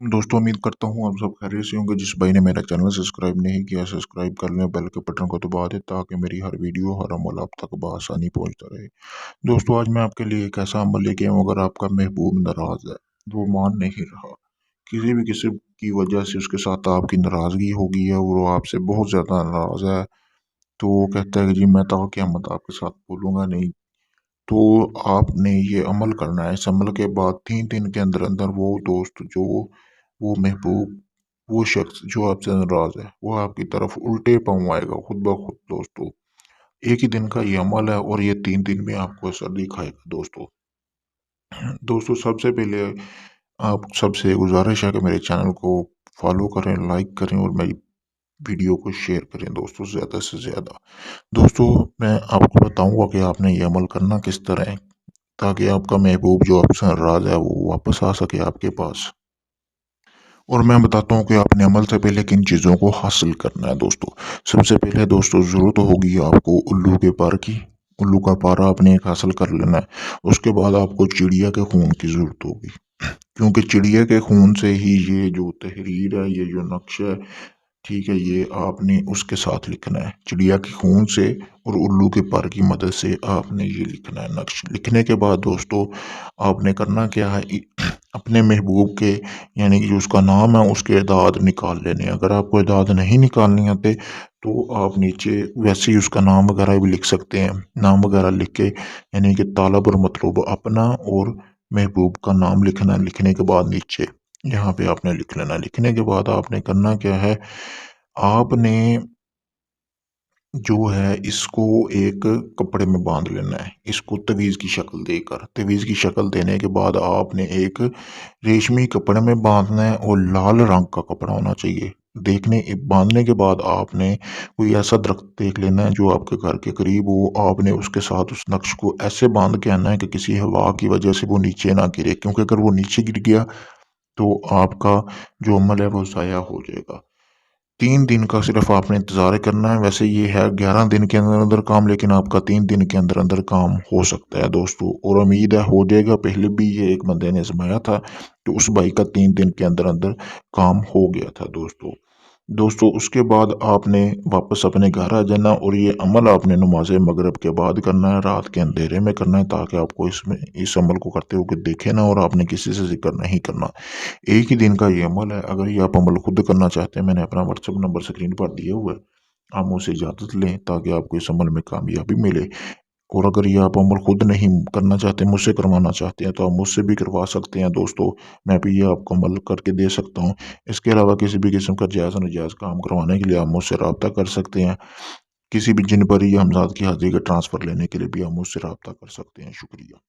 दोस्तों उम्मीद करता हूँ आप सब खैरियत से होंगे। जिस भाई ने मेरा चैनल सब्सक्राइब नहीं किया सब्सक्राइब कर लें, बेल के बटन को दबा दें ताकि मेरी हर वीडियो हर अमल आप तक बआसानी पहुँचता रहे। दोस्तों आज मैं आपके लिए एक ऐसा अमल लेके आऊँ, अगर आपका महबूब नाराज है, वो मान नहीं रहा, किसी भी किस्म की वजह से उसके साथ आपकी नाराज़गी हो गई है, वो आपसे बहुत ज़्यादा नाराज़ है, तो वो कहता है कि जी मैं तो क़यामत आपके साथ बोलूँगा नहीं। तो आपने ये अमल करना है। इस अमल के बाद 3 दिन के अंदर वो दोस्त जो वो महबूब वो शख्स जो आपसे नाराज़ है, वो आपकी तरफ उल्टे पाँव आएगा खुद ब खुद दोस्तों। एक ही दिन का ये अमल है और ये 3 दिन में आपको असर दिखाएगा दोस्तों। दोस्तों सबसे पहले आप सबसे गुज़ारिश है कि मेरे चैनल को फ़ॉलो करें, लाइक करें और मेरी वीडियो को शेयर करें दोस्तों ज़्यादा से ज़्यादा। दोस्तों मैं आपको बताऊँगा कि आपने ये अमल करना किस तरह है, ताकि आपका महबूब जो आपसे नाराज़ है वो वापस आ सके आपके पास। और मैं बताता हूँ कि आपने अमल से पहले किन चीज़ों को हासिल करना है दोस्तों। सबसे पहले दोस्तों ज़रूरत होगी आपको उल्लू के पर की। उल्लू का पारा आपने एक हासिल कर लेना है। उसके बाद आपको चिड़िया के खून की ज़रूरत होगी, क्योंकि चिड़िया के खून से ही ये जो तहरीर है, ये जो नक्शा है, ठीक है, ये आपने उसके साथ लिखना है। चिड़िया के खून से और उल्लू के पर की मदद से आपने ये लिखना है नक्श। लिखने के बाद दोस्तों आपने करना क्या है, अपने महबूब के यानी कि जो उसका नाम है उसके दाद निकाल लेने हैं। अगर आपको दाद नहीं निकालने आते तो आप नीचे वैसे ही उसका नाम वगैरह भी लिख सकते हैं। नाम वगैरह लिख के यानी कि तालब और मतलूब अपना और महबूब का नाम लिखना है। लिखने के बाद नीचे यहाँ पे आपने लिख लेना। लिखने के बाद आपने करना क्या है, आपने जो है इसको एक कपड़े में बांध लेना है, इसको तवीज़ की शक्ल देकर। तवीज़ की शक्ल देने के बाद आपने एक रेशमी कपड़े में बांधना है और लाल रंग का कपड़ा होना चाहिए। बांधने के बाद आपने कोई ऐसा दरख्त देख लेना है जो आपके घर के करीब हो। आपने उसके साथ उस नक्श को ऐसे बांध के आना है कि किसी हवा की वजह से वो नीचे ना गिरे, क्योंकि अगर वो नीचे गिर गया तो आपका जो अमल है वो ज़ाया हो जाएगा। 3 दिन का सिर्फ आपने इंतज़ार करना है। वैसे ये है 11 दिन के अंदर अंदर काम, लेकिन आपका 3 दिन के अंदर अंदर काम हो सकता है दोस्तों, और उम्मीद है हो जाएगा। पहले भी ये एक बंदे ने आजमाया था तो उस भाई का 3 दिन के अंदर अंदर काम हो गया था दोस्तों। दोस्तों उसके बाद आपने वापस अपने घर आ जाना और ये अमल आपने नमाज मगरिब के बाद करना है, रात के अंधेरे में करना है, ताकि आपको इसमें इस अमल को करते हुए देखे ना और आपने किसी से जिक्र नहीं करना। एक ही दिन का ये अमल है। अगर ये आप अमल खुद करना चाहते हैं, मैंने अपना व्हाट्सएप नंबर स्क्रीन पर दिया हुआ है, आप मुझसे इजाज़त लें ताकि आपको इस अमल में कामयाबी मिले। और अगर ये आप अमल खुद नहीं करना चाहते, मुझसे करवाना चाहते हैं, तो आप मुझसे भी करवा सकते हैं दोस्तों। मैं भी ये आपको अमल करके दे सकता हूँ। इसके अलावा किसी भी किस्म का जायज़ नाजायज़ काम करवाने के लिए आप मुझसे रब्ता कर सकते हैं। किसी भी जिन परी या हमज़ाद की हाज़िरी का ट्रांसफ़र लेने के लिए भी आप मुझसे रब्ता कर सकते हैं। शुक्रिया।